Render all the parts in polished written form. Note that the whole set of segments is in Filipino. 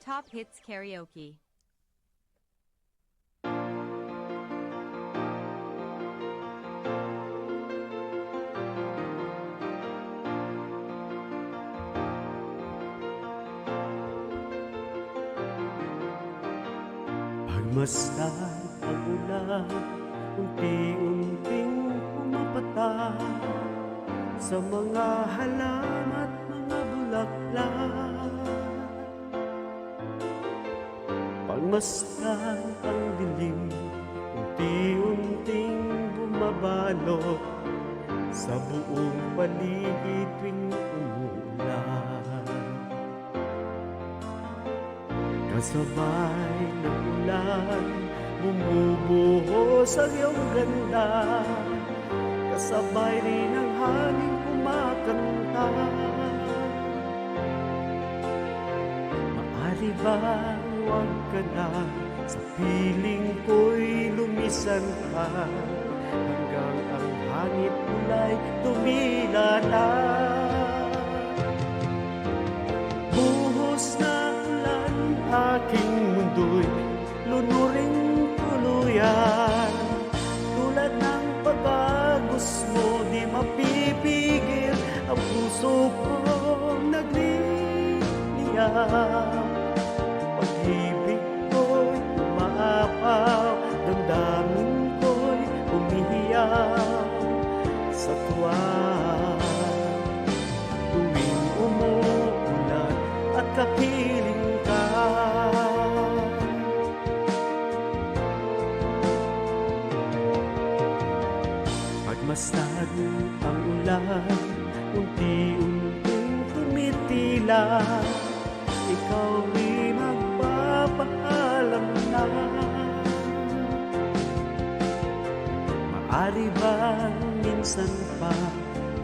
Top Hits Karaoke. Pagmasdan ang ulan, unti-unting pumapatag sa mga halaman at mga bulaklak. Pagmasdan ang dilim, unti-unting bumabalot sa buong paligid tuwing umuulan. Kasabay ng ulan, bumubuhos ang iyong ganda. Kasabay rin ang hangin kumakanta. Maari bang huwag ka na, sa piling ko'y lumisan ka, hanggang ang hangit mula'y tumila na. Buhos na ulan, aking mundo'y lunuring tuluyan. Tulad ng pag-agos mo, di mapipigil ang puso kong nagliliyab. Pag-ibig ko'y umaapaw, damdamin ko'y umihiyaw sa tuwa. Tuwing umuulan at kapiling ka, pagmasdan ang ulan, unti-unting tumitila. Ikaw rin magpapaalam na. Maari bang minsan pa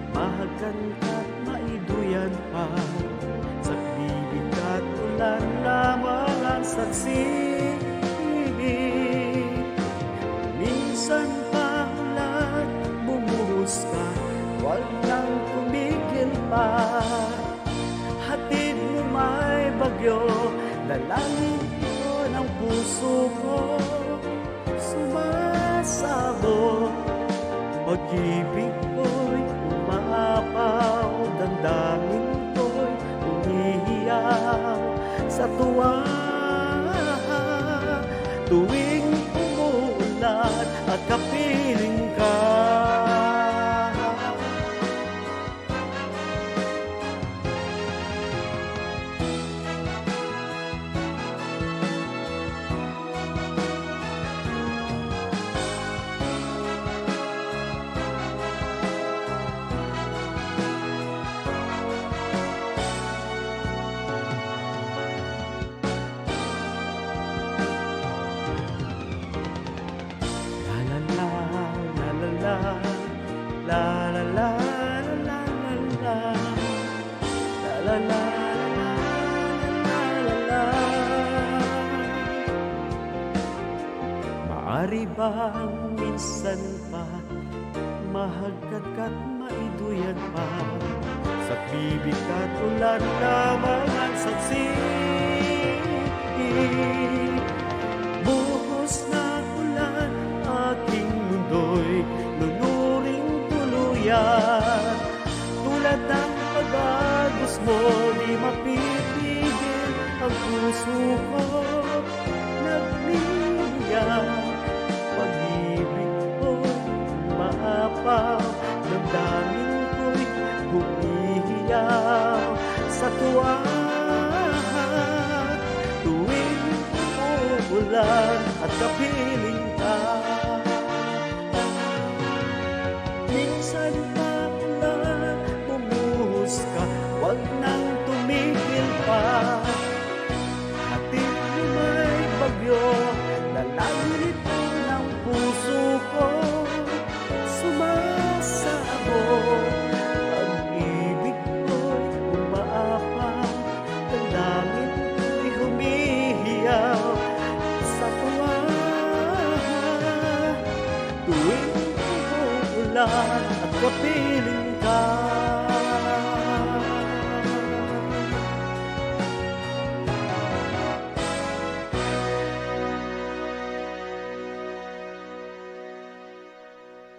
mahagkan ka't maiduyan pa? Sa bibig at ulan lamang ang saksi. Minsan pa ulan, bumuhos ka, wag nang tumigil pa. Hatid mo may bagyo, dalangin ko ng puso ko, sumasabog. Pag-ibig ko'y umaapaw, damdamin ko'y umihiyaw sa tuwa. Tuwing umuulan at kapiling ka, la la la la la la la la la la. Maari bang minsan pa mahagkat ka't maiduyan pa? Sa bibig at ulan lamang ang saksi. Buhos na ulan, aking mundo'y lunuring tuluyan. Tulad ng pag-agos mo, di mapipigil ang puso ko nagliliyab. Pag-ibig ko'y maapaw, damdamin ko'y humihiyaw sa tuwa. Tuwing umuulan at kapiling ka, minsan pa ulan, bumuhos ka, wag nang tumigil pa. Hatid mo may bagyo, lalangin ito ng puso ko, sumasabog. Pag-ibig ko'y umaapaw, damdamin ko'y humihiyaw sa tuwa. Tuwing umuulan at kapiling ka,